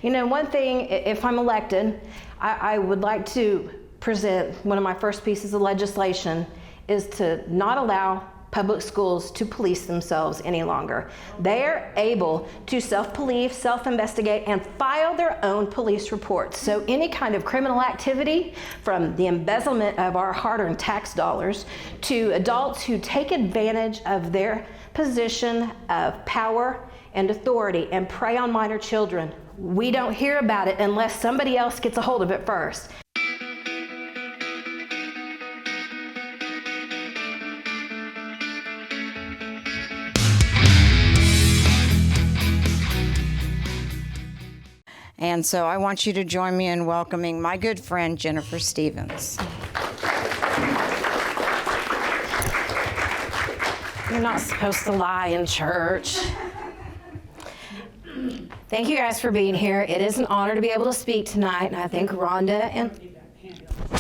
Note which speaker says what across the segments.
Speaker 1: You know, one thing, if I'm elected, I would like to present one of my first pieces of legislation is to not allow public schools to police themselves any longer. They are able to self-police, self-investigate, and file their own police reports. So any kind of criminal activity, from the embezzlement of our hard-earned tax dollars to adults who take advantage of their position of power and authority and prey on minor children, we don't hear about it unless somebody else gets a hold of it first.
Speaker 2: And so I want you to join me in welcoming my good friend, Jenifer Stevens.
Speaker 1: You're not supposed to lie in church. Thank you guys for being here. It is an honor to be able to speak tonight, and I think Rhonda and...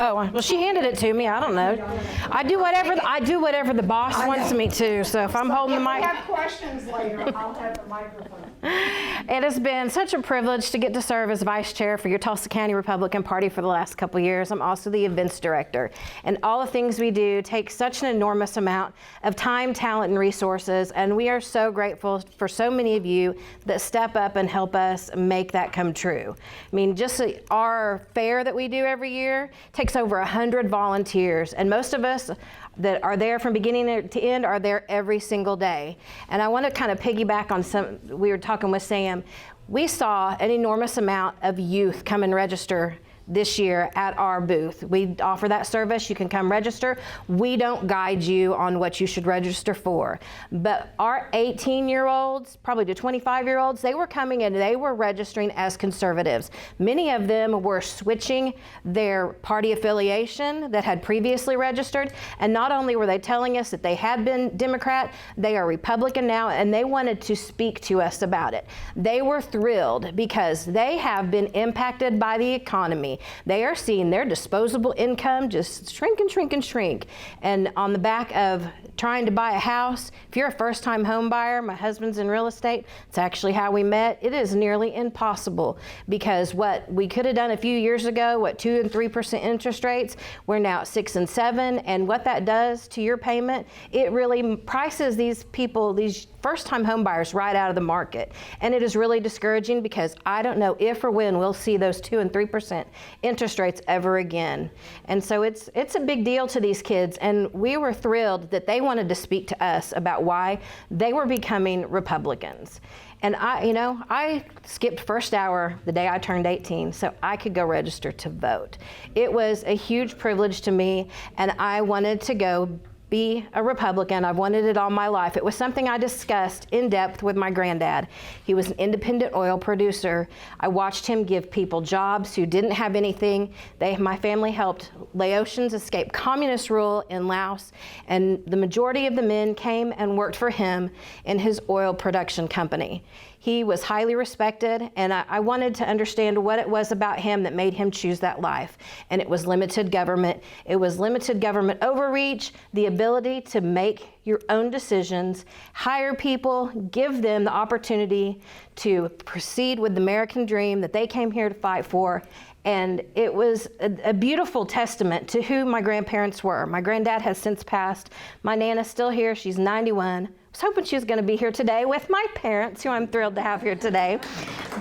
Speaker 1: Oh, well, she handed it to me. I don't know. I do whatever the boss wants me to. So if I'm holding the mic,
Speaker 3: if we have questions later, I'll have the microphone.
Speaker 1: It has been such a privilege to get to serve as vice chair for your Tulsa County Republican Party for the last couple of years. I'm also the events director, and all the things we do take such an enormous amount of time, talent, and resources. And we are so grateful for so many of you that step up and help us make that come true. I mean, just our fair that we do every year takes over 100 volunteers, and most of us that are there from beginning to end are there every single day. And I want to kind of piggyback on we were talking with Sam. We saw an enormous amount of youth come and register this year at our booth. We offer that service. You can come register. We don't guide you on what you should register for. But our 18-year-olds, probably to 25-year-olds, they were coming and they were registering as conservatives. Many of them were switching their party affiliation that had previously registered. And not only were they telling us that they had been Democrat, they are Republican now, and they wanted to speak to us about it. They were thrilled because they have been impacted by the economy. They are seeing their disposable income just shrink and shrink and shrink. And on the back of trying to buy a house, if you're a first-time home buyer, my husband's in real estate, it's actually how we met, it is nearly impossible, because what we could have done a few years ago, what 2 and 3% interest rates, we're now at 6 and 7, and what that does to your payment, it really prices these people, these first-time home buyers, right out of the market. And it is really discouraging, because I don't know if or when we'll see those 2 and 3% interest rates ever again. And so it's a big deal to these kids, and we were thrilled that they wanted to speak to us about why they were becoming Republicans. And I skipped first hour the day I turned 18 so I could go register to vote. It was a huge privilege to me, and I wanted to go be a Republican. I've wanted it all my life. It was something I discussed in depth with my granddad. He was an independent oil producer. I watched him give people jobs who didn't have anything. My family helped Laotians escape communist rule in Laos, and the majority of the men came and worked for him in his oil production company. He was highly respected, and I wanted to understand what it was about him that made him choose that life. And it was limited government. It was limited government overreach, the ability to make your own decisions, hire people, give them the opportunity to proceed with the American dream that they came here to fight for. And it was a beautiful testament to who my grandparents were. My granddad has since passed. My Nana's still here. She's 91. I was hoping she was going to be here today with my parents, who I'm thrilled to have here today.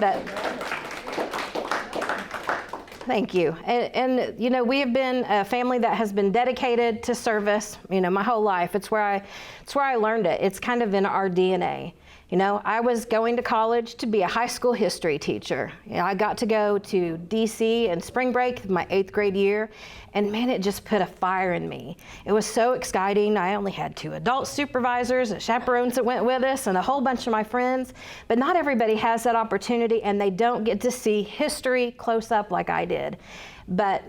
Speaker 1: But thank you. And we have been a family that has been dedicated to service, my whole life. It's where I learned it. It's kind of in our DNA. I was going to college to be a high school history teacher. I got to go to DC in spring break my 8th grade year, and man, it just put a fire in me. It was so exciting. I only had 2 adult supervisors, chaperones that went with us, and a whole bunch of my friends, but not everybody has that opportunity, and they don't get to see history close up like I did. But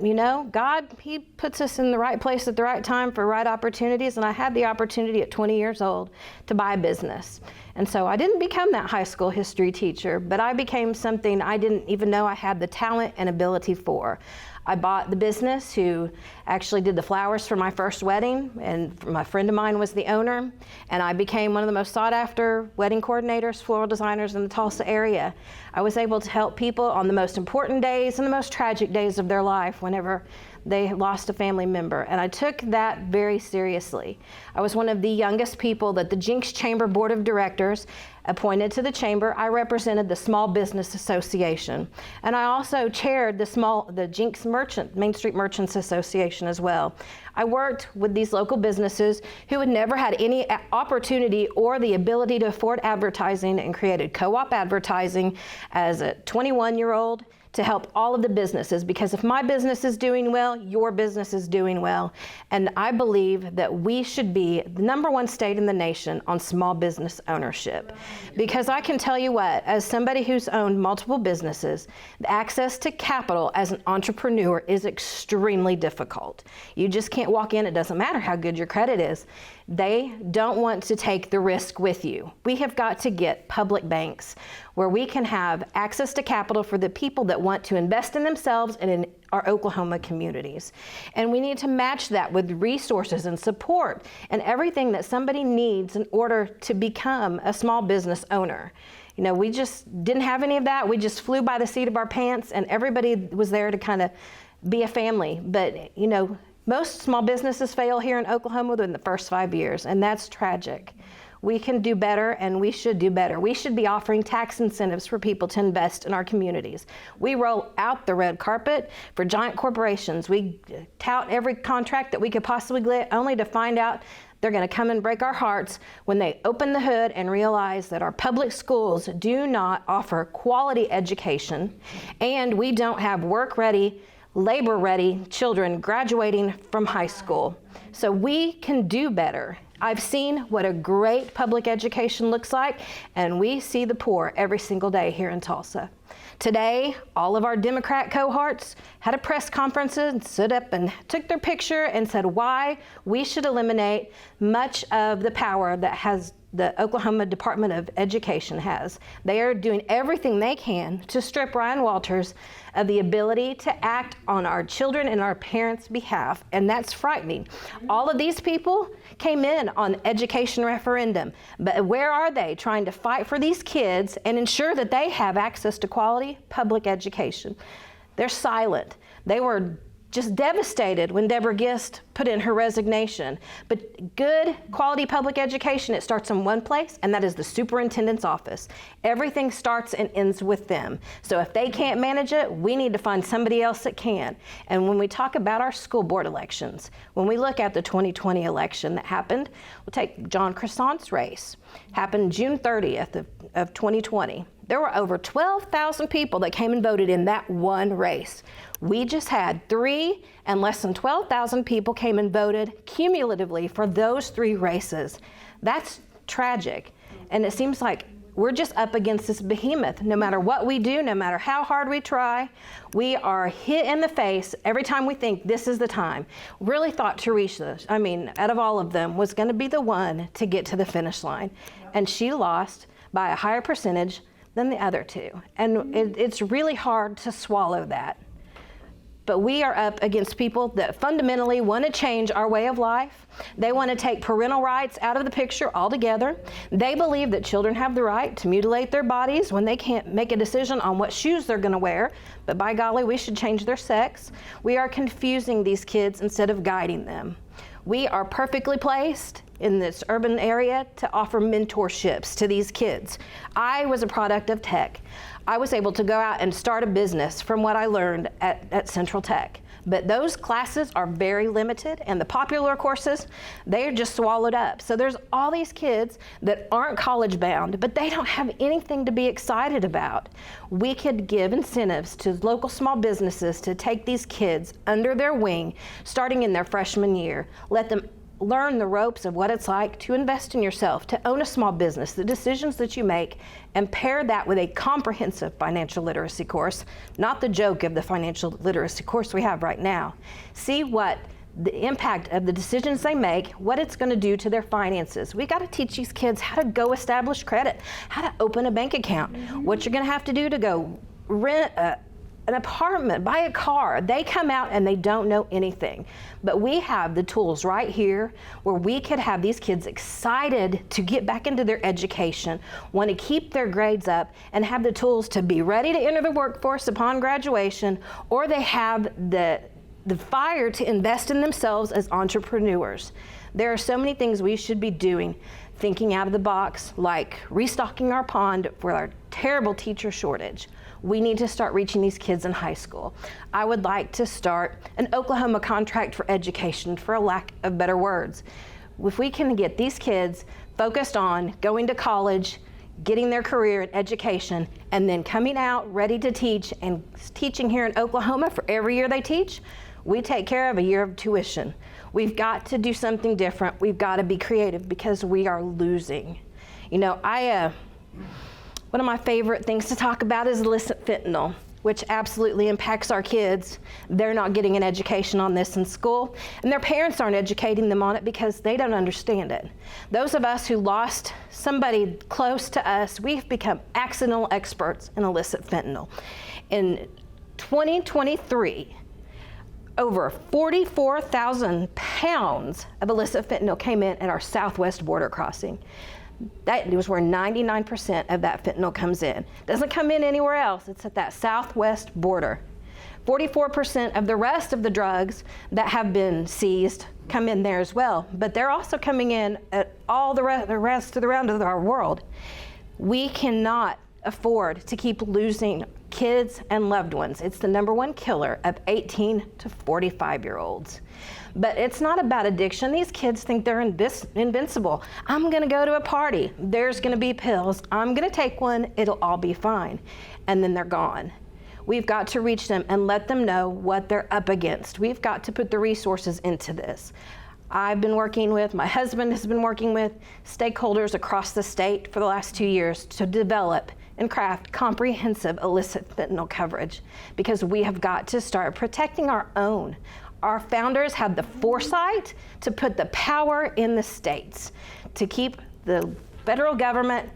Speaker 1: God, He puts us in the right place at the right time for right opportunities, and I had the opportunity at 20 years old to buy a business. And so I didn't become that high school history teacher, but I became something I didn't even know I had the talent and ability for. I bought the business who actually did the flowers for my first wedding, and my friend of mine was the owner, and I became one of the most sought after wedding coordinators, floral designers in the Tulsa area. I was able to help people on the most important days and the most tragic days of their life whenever they lost a family member, and I took that very seriously. I was one of the youngest people that the Jinx Chamber Board of Directors appointed to the chamber. I represented the Small Business Association, and I also chaired the Jinx Main Street Merchants Association as well. I worked with these local businesses who had never had any opportunity or the ability to afford advertising, and created co-op advertising as a 21-year-old to help all of the businesses, because if my business is doing well, your business is doing well. And I believe that we should be the #1 state in the nation on small business ownership. Because I can tell you what, as somebody who's owned multiple businesses, the access to capital as an entrepreneur is extremely difficult. You just can't walk in, it doesn't matter how good your credit is. They don't want to take the risk with you. We have got to get public banks where we can have access to capital for the people that want to invest in themselves and in our Oklahoma communities. And we need to match that with resources and support and everything that somebody needs in order to become a small business owner. You know, we just didn't have any of that. We just flew by the seat of our pants, and everybody was there to kind of be a family. But, you know, most small businesses fail here in Oklahoma within the first 5 years, and that's tragic. We can do better, and we should do better. We should be offering tax incentives for people to invest in our communities. We roll out the red carpet for giant corporations. We tout every contract that we could possibly get, only to find out they're going to come and break our hearts when they open the hood and realize that our public schools do not offer quality education, and we don't have work-ready, labor-ready children graduating from high school. So we can do better. I've seen what a great public education looks like, and we see the poor every single day here in Tulsa. Today, all of our Democrat cohorts had a press conference and stood up and took their picture and said why we should eliminate much of the power that the Oklahoma Department of Education has. They are doing everything they can to strip Ryan Walters of the ability to act on our children and our parents' behalf, and that's frightening. All of these people came in on education referendum, but where are they trying to fight for these kids and ensure that they have access to quality public education? They're silent. They were just devastated when Deborah Gist put in her resignation. But good quality public education, it starts in one place, and that is the superintendent's office. Everything starts and ends with them. So if they can't manage it, we need to find somebody else that can. And when we talk about our school board elections, when we look at the 2020 election that happened, we'll take John Croissant's race, happened June 30th of 2020. There were over 12,000 people that came and voted in that one race. We just had 3, and less than 12,000 people came and voted cumulatively for those 3 races. That's tragic. And it seems like we're just up against this behemoth. No matter what we do, no matter how hard we try, we are hit in the face every time we think this is the time. Really thought Teresa, out of all of them, was going to be the one to get to the finish line. And she lost by a higher percentage than the other 2. And it's really hard to swallow that. But we are up against people that fundamentally want to change our way of life. They want to take parental rights out of the picture altogether. They believe that children have the right to mutilate their bodies when they can't make a decision on what shoes they're going to wear. But by golly, we should change their sex. We are confusing these kids instead of guiding them. We are perfectly placed in this urban area to offer mentorships to these kids. I was a product of tech. I was able to go out and start a business from what I learned at Central Tech. But those classes are very limited, and the popular courses, they are just swallowed up. So there's all these kids that aren't college bound, but they don't have anything to be excited about. We could give incentives to local small businesses to take these kids under their wing, starting in their freshman year. Let them learn the ropes of what it's like to invest in yourself, to own a small business, the decisions that you make, and pair that with a comprehensive financial literacy course, not the joke of the financial literacy course we have right now. See what the impact of the decisions they make, what it's going to do to their finances. We got to teach these kids how to go establish credit, how to open a bank account, what you're going to have to do to go rent an an apartment, buy a car. They come out and they don't know anything. But we have the tools right here where we could have these kids excited to get back into their education, want to keep their grades up, and have the tools to be ready to enter the workforce upon graduation, or they have the fire to invest in themselves as entrepreneurs. There are so many things we should be doing, thinking out of the box, like restocking our pond for our terrible teacher shortage. We need to start reaching these kids in high school. I would like to start an Oklahoma contract for education, for a lack of better words. If we can get these kids focused on going to college, getting their career in education, and then coming out ready to teach and teaching here in Oklahoma for every year they teach, we take care of a year of tuition. We've got to do something different. We've got to be creative because we are losing. You know, one of my favorite things to talk about is illicit fentanyl, which absolutely impacts our kids. They're not getting an education on this in school, and their parents aren't educating them on it because they don't understand it. Those of us who lost somebody close to us, we've become accidental experts in illicit fentanyl. In 2023, over 44,000 pounds of illicit fentanyl came in at our southwest border crossing. That was where 99% of that fentanyl comes in. It doesn't come in anywhere else. It's at that southwest border. 44% of the rest of the drugs that have been seized come in there as well, but they're also coming in at all the rest of the round of our world. We cannot afford to keep losing kids and loved ones. It's the #1 killer of 18 to 45-year-olds. But it's not about addiction. These kids think they're invincible. I'm gonna go to a party. There's gonna be pills. I'm gonna take one. It'll all be fine. And then they're gone. We've got to reach them and let them know what they're up against. We've got to put the resources into this. I've been working with, my husband has been working with stakeholders across the state for the last 2 years to develop and craft comprehensive illicit fentanyl coverage, because we have got to start protecting our own. Our founders had the foresight to put the power in the states to keep the federal government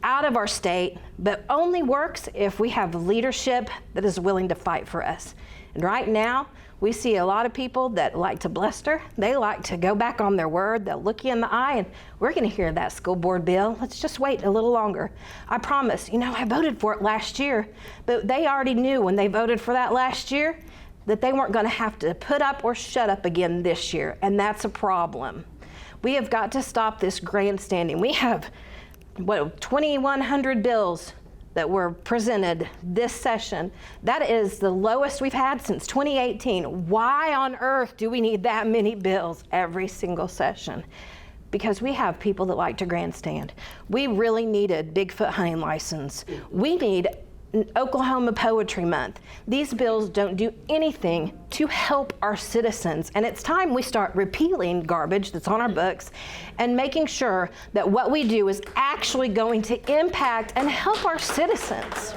Speaker 1: out of our state, but only works if we have leadership that is willing to fight for us. And right now, we see a lot of people that like to bluster. They like to go back on their word. They'll look you in the eye, and we're going to hear that school board bill. Let's just wait a little longer. I promise, I voted for it last year, but they already knew when they voted for that last year that they weren't going to have to put up or shut up again this year, and that's a problem. We have got to stop this grandstanding. We have, 2,100 bills that were presented this session. That is the lowest we've had since 2018. Why on earth do we need that many bills every single session? Because we have people that like to grandstand. We really needed Bigfoot hunting license. We need Oklahoma Poetry Month. These bills don't do anything to help our citizens, and it's time we start repealing garbage that's on our books and making sure that what we do is actually going to impact and help our citizens.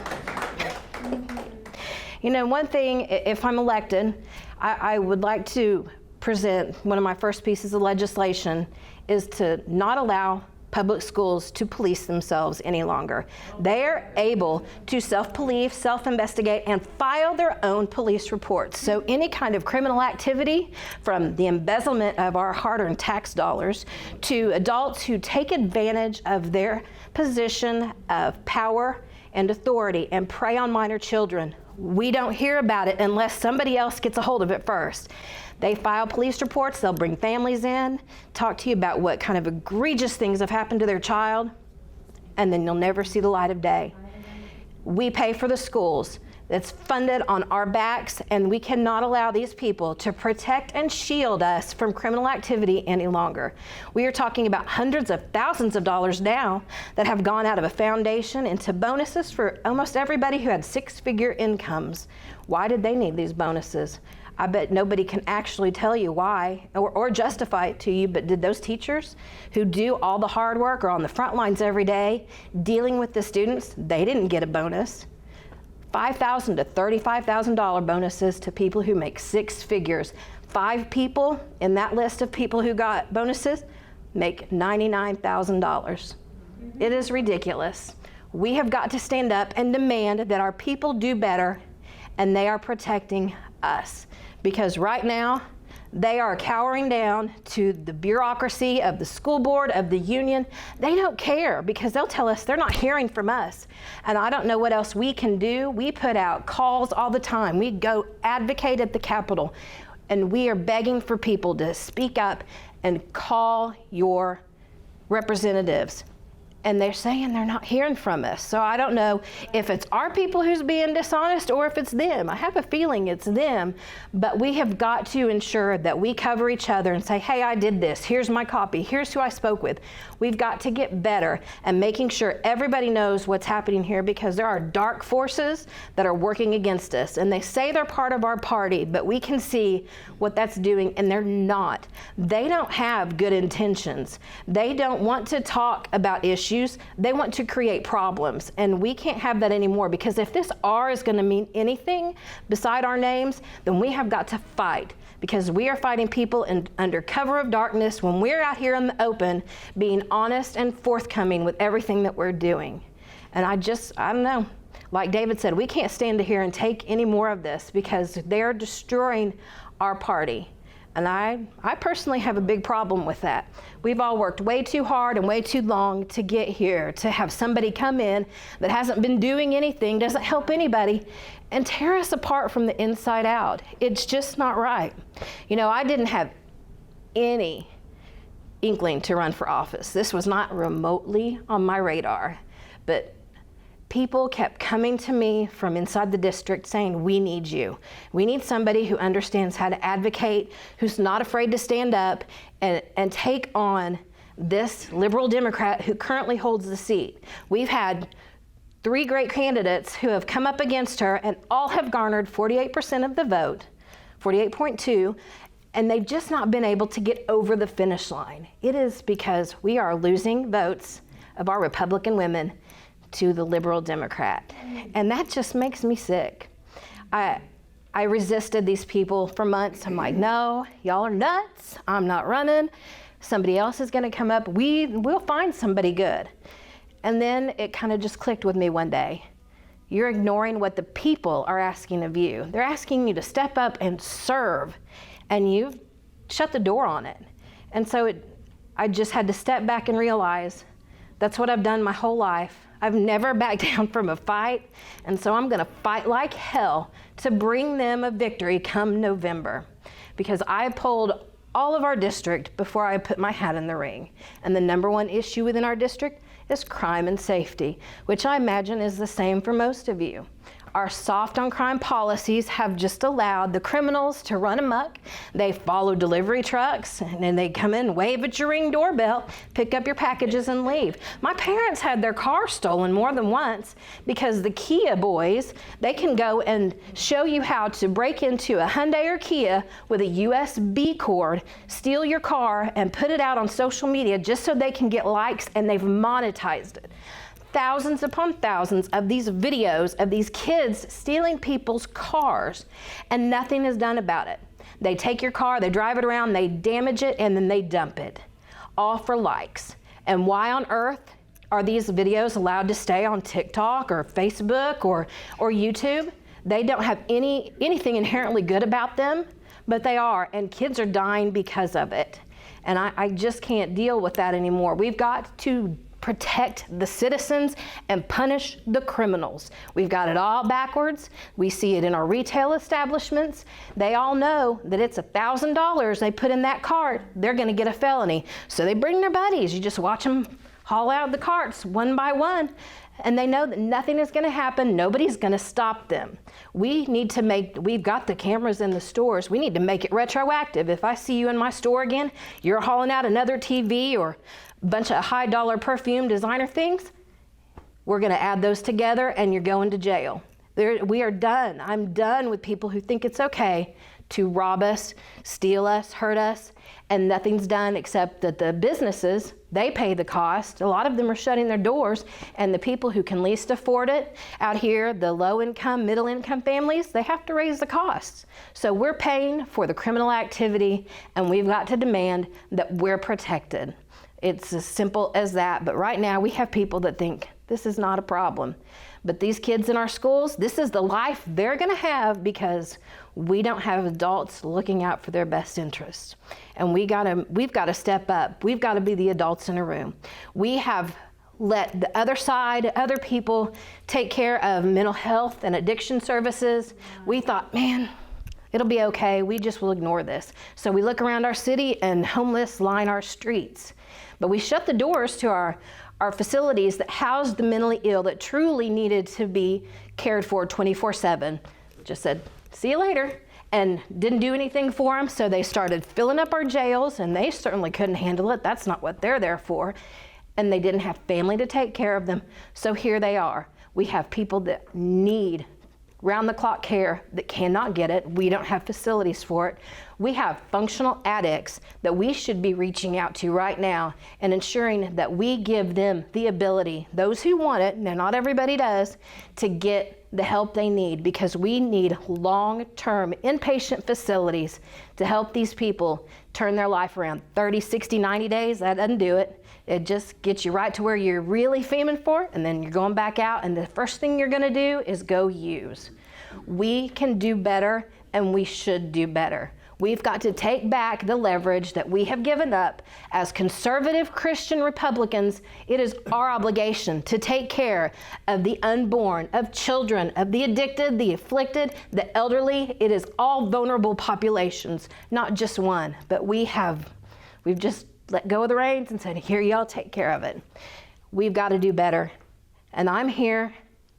Speaker 1: One thing, if I'm elected, I would like to present one of my first pieces of legislation is to not allow public schools to police themselves any longer. They are able to self-police, self-investigate, and file their own police reports. So any kind of criminal activity, from the embezzlement of our hard-earned tax dollars to adults who take advantage of their position of power and authority and prey on minor children, we don't hear about it unless somebody else gets a hold of it first. They file police reports, they'll bring families in, talk to you about what kind of egregious things have happened to their child, and then you'll never see the light of day. We pay for the schools. That's funded on our backs, and we cannot allow these people to protect and shield us from criminal activity any longer. We are talking about hundreds of thousands of dollars now that have gone out of a foundation into bonuses for almost everybody who had six-figure incomes. Why did they need these bonuses? I bet nobody can actually tell you why or justify it to you, but did those teachers who do all the hard work or on the front lines every day dealing with the students, they didn't get a bonus. $5,000 to $35,000 bonuses to people who make six figures. 5 people in that list of people who got bonuses make $99,000. It is ridiculous. We have got to stand up and demand that our people do better and they are protecting us. Because right now, they are cowering down to the bureaucracy of the school board, of the union. They don't care because they'll tell us they're not hearing from us. And I don't know what else we can do. We put out calls all the time. We go advocate at the Capitol, and we are begging for people to speak up and call your representatives. And they're saying they're not hearing from us. So I don't know if it's our people who's being dishonest or if it's them. I have a feeling it's them, but we have got to ensure that we cover each other and say, hey, I did this. Here's my copy. Here's who I spoke with. We've got to get better at making sure everybody knows what's happening here, because there are dark forces that are working against us. And they say they're part of our party, but we can see what that's doing, and they're not. They don't have good intentions. They don't want to talk about issues. They want to create problems, and we can't have that anymore, because if this R is going to mean anything beside our names, then we have got to fight, because we are fighting people under cover of darkness when we're out here in the open being honest and forthcoming with everything that we're doing. And I don't know. Like David said, we can't stand here and take any more of this, because they're destroying our party. And I personally have a big problem with that. We've all worked way too hard and way too long to get here, to have somebody come in that hasn't been doing anything, doesn't help anybody, and tear us apart from the inside out. It's just not right. You know, I didn't have any inkling to run for office. This was not remotely on my radar, but people kept coming to me from inside the district saying, we need you. We need somebody who understands how to advocate, who's not afraid to stand up and take on this liberal Democrat who currently holds the seat. We've had 3 great candidates who have come up against her, and all have garnered 48% of the vote, 48.2%, and they've just not been able to get over the finish line. It is because we are losing votes of our Republican women to the liberal Democrat. And that just makes me sick. I resisted these people for months. I'm like, no, y'all are nuts. I'm not running. Somebody else is gonna come up. We'll find somebody good. And then it kind of just clicked with me one day. You're ignoring what the people are asking of you. They're asking you to step up and serve, and you've shut the door on it. And so I just had to step back and realize that's what I've done my whole life. I've never backed down from a fight, and so I'm gonna fight like hell to bring them a victory come November, because I polled all of our district before I put my hat in the ring. And the number one issue within our district is crime and safety, which I imagine is the same for most of you. Our soft on crime policies have just allowed the criminals to run amok. They follow delivery trucks, and then they come in, wave at your Ring doorbell, pick up your packages and leave. My parents had their car stolen more than once because the Kia boys, they can go and show you how to break into a Hyundai or Kia with a USB cord, steal your car and put it out on social media just so they can get likes, and they've monetized it. Thousands upon thousands of these videos of these kids stealing people's cars, and nothing is done about it. They take your car, they drive it around, they damage it, and then they dump it, all for likes. And why on earth are these videos allowed to stay on TikTok or Facebook or YouTube? They don't have anything inherently good about them, but they are, and kids are dying because of it. And I just can't deal with that anymore. We've got to protect the citizens and punish the criminals. We've got it all backwards. We see it in our retail establishments. They all know that it's $1,000 they put in that cart, they're gonna get a felony. So they bring their buddies. You just watch them haul out the carts one by one, and they know that nothing is gonna happen. Nobody's gonna stop them. We've got the cameras in the stores. We need to make it retroactive. If I see you in my store again, you're hauling out another TV or bunch of high dollar perfume designer things, we're gonna add those together and you're going to jail. We are done. I'm done with people who think it's okay to rob us, steal us, hurt us, and nothing's done except that the businesses, they pay the cost. A lot of them are shutting their doors, and the people who can least afford it out here, the low income, middle income families, they have to raise the costs. So we're paying for the criminal activity, and we've got to demand that we're protected. It's as simple as that. But right now we have people that think this is not a problem. But these kids in our schools, this is the life they're going to have because we don't have adults looking out for their best interests. And we've got to step up. We've got to be the adults in a room. We have let the other side, other people take care of mental health and addiction services. We thought, man, it'll be okay. We just will ignore this. So we look around our city and homeless line our streets. But we shut the doors to our facilities that housed the mentally ill that truly needed to be cared for 24/7. Just said, see you later, and didn't do anything for them. So they started filling up our jails, and they certainly couldn't handle it. That's not what they're there for. And they didn't have family to take care of them. So here they are. We have people that need round-the-clock care that cannot get it. We don't have facilities for it. We have functional addicts that we should be reaching out to right now and ensuring that we give them the ability, those who want it, now not everybody does, to get the help they need, because we need long-term inpatient facilities to help these people turn their life around. 30, 60, 90 days, that doesn't do it. It just gets you right to where you're really feeling for it, and then you're going back out, and the first thing you're gonna do is go use. We can do better, and we should do better. We've got to take back the leverage that we have given up. As conservative Christian Republicans, it is our obligation to take care of the unborn, of children, of the addicted, the afflicted, the elderly. It is all vulnerable populations, not just one, but we've just let go of the reins and said, here, y'all take care of it. We've got to do better. And I'm here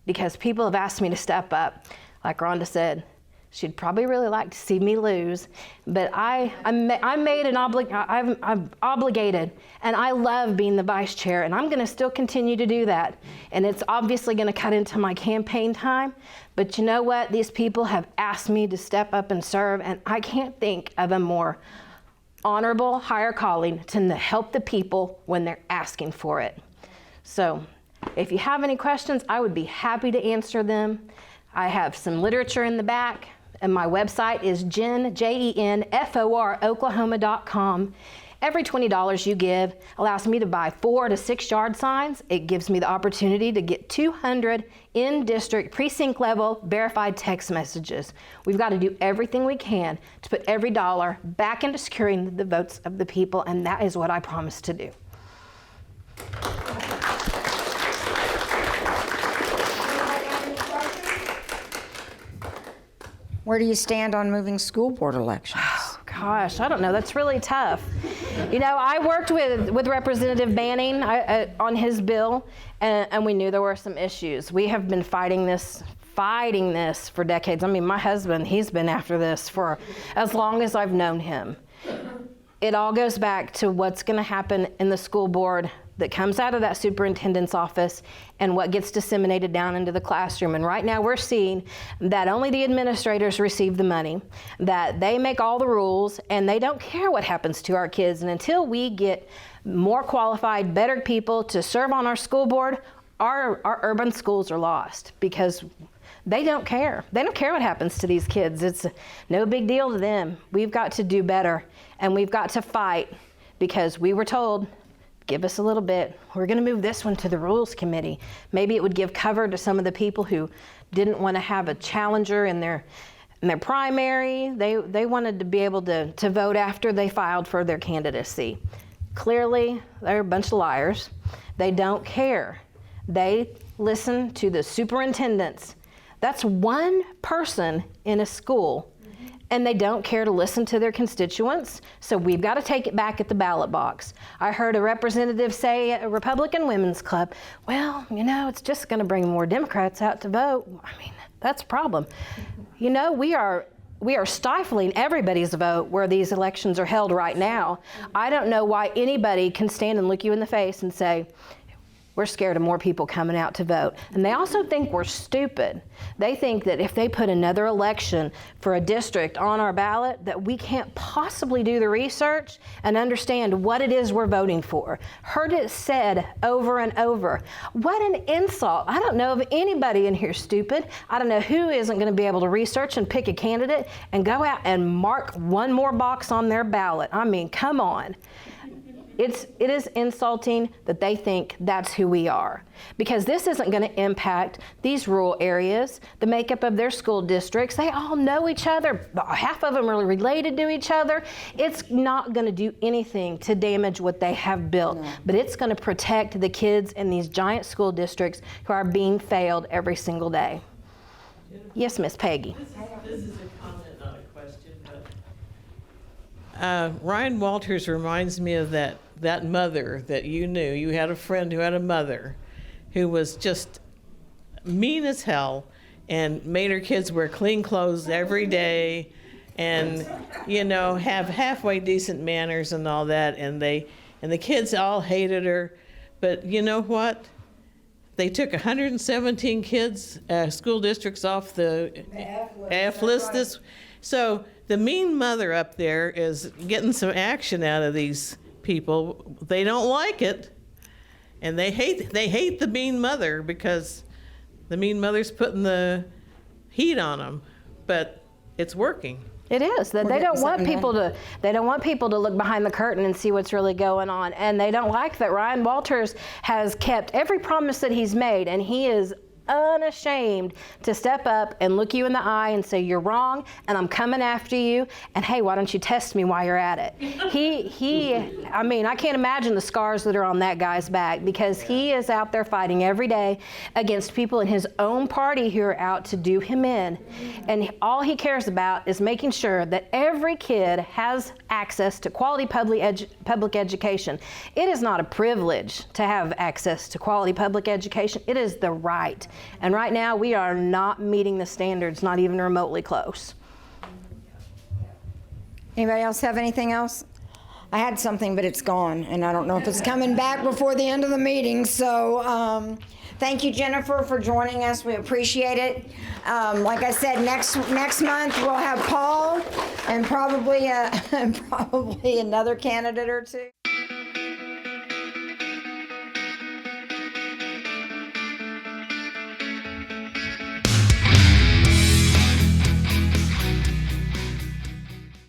Speaker 1: because people have asked me to step up. Like Rhonda said, she'd probably really like to see me lose, but I'm obligated, and I love being the vice chair, and I'm going to still continue to do that. And it's obviously going to cut into my campaign time, but you know what? These people have asked me to step up and serve, and I can't think of a more honorable, higher calling to help the people when they're asking for it. So if you have any questions, I would be happy to answer them. I have some literature in the back, and my website is JENFOR Oklahoma.com. Every $20 you give allows me to buy 4 to 6 yard signs. It gives me the opportunity to get 200 in-district, precinct-level verified text messages. We've got to do everything we can to put every dollar back into securing the votes of the people, and that is what I promise to do.
Speaker 2: Where do you stand on moving school board elections?
Speaker 1: Gosh, I don't know. That's really tough. You know, I worked with Representative Banning on his bill, and we knew there were some issues. We have been fighting this for decades. I mean, my husband, he's been after this for as long as I've known him. It all goes back to what's going to happen in the school board that comes out of that superintendent's office and what gets disseminated down into the classroom. And right now we're seeing that only the administrators receive the money, that they make all the rules, and they don't care what happens to our kids. And until we get more qualified, better people to serve on our school board, our urban schools are lost, because they don't care. They don't care what happens to these kids. It's no big deal to them. We've got to do better, and we've got to fight, because we were told, give us a little bit. We're going to move this one to the Rules Committee. Maybe it would give cover to some of the people who didn't want to have a challenger in their primary. They wanted to be able to vote after they filed for their candidacy. Clearly, they're a bunch of liars. They don't care. They listen to the superintendents. That's one person in a school, and they don't care to listen to their constituents. So we've got to take it back at the ballot box. I heard a representative say at a Republican Women's Club, well, you know, it's just going to bring more Democrats out to vote. I mean, that's a problem. You know, we are stifling everybody's vote where these elections are held right now. I don't know why anybody can stand and look you in the face and say, we're scared of more people coming out to vote. And they also think we're stupid. They think that if they put another election for a district on our ballot, that we can't possibly do the research and understand what it is we're voting for. Heard it said over and over. What an insult. I don't know of anybody in here stupid. I don't know who isn't going to be able to research and pick a candidate and go out and mark one more box on their ballot. I mean, come on. It is insulting that they think that's who we are, because this isn't going to impact these rural areas, the makeup of their school districts. They all know each other. Half of them are related to each other. It's not going to do anything to damage what they have built, but it's going to protect the kids in these giant school districts who are being failed every single day. Yes, Miss Peggy.
Speaker 4: This is a comment, not a question, but Ryan Walters reminds me of that mother that you knew. You had a friend who had a mother who was just mean as hell and made her kids wear clean clothes every day and, you know, have halfway decent manners and all that. And the kids all hated her. But you know what? They took 117 kids, school districts off the F list. So the mean mother up there is getting some action out of these people. They don't like it, and they hate the mean mother because the mean mother's putting the heat on them. But it's working.
Speaker 1: It is that they don't want people to. They don't want people to look behind the curtain and see what's really going on, and they don't like that Ryan Walters has kept every promise that he's made, and he is unashamed to step up and look you in the eye and say you're wrong and I'm coming after you, and hey, why don't you test me while you're at it. I mean, I can't imagine the scars that are on that guy's back, because he is out there fighting every day against people in his own party who are out to do him in, and all he cares about is making sure that every kid has access to quality public education. It is not a privilege to have access to quality public education. It is the right. And right now, we are not meeting the standards, not even remotely close.
Speaker 2: Anybody else have anything else? I had something, but it's gone, and I don't know if it's coming back before the end of the meeting. So thank you, Jenifer, for joining us. We appreciate it. Like I said, next month we'll have Paul and probably another candidate or two.